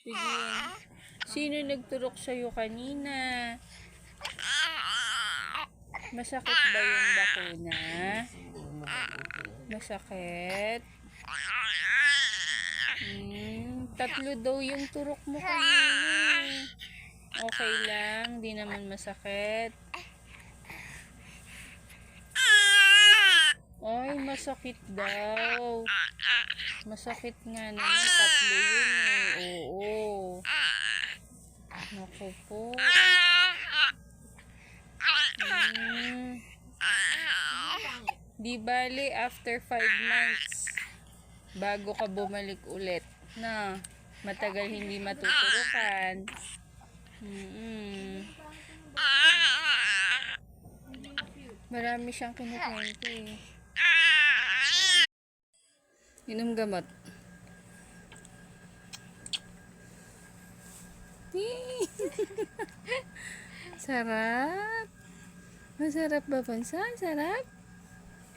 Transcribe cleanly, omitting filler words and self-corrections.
Sige. Sino nagturok sa'yo kanina? Masakit ba yung bakuna? Masakit? Tatlo daw yung turok mo kanina. Okay lang, di naman masakit. Ay, masakit daw. Masakit nga naman, tatlo yun eh. Oo. Naku po. Di bali, after 5 months, bago ka bumalik ulit, na matagal hindi matuturukan. Marami siyang kinukwento eh. Inom gamot. Sarap. Masarap ba, Punsa? Sarap?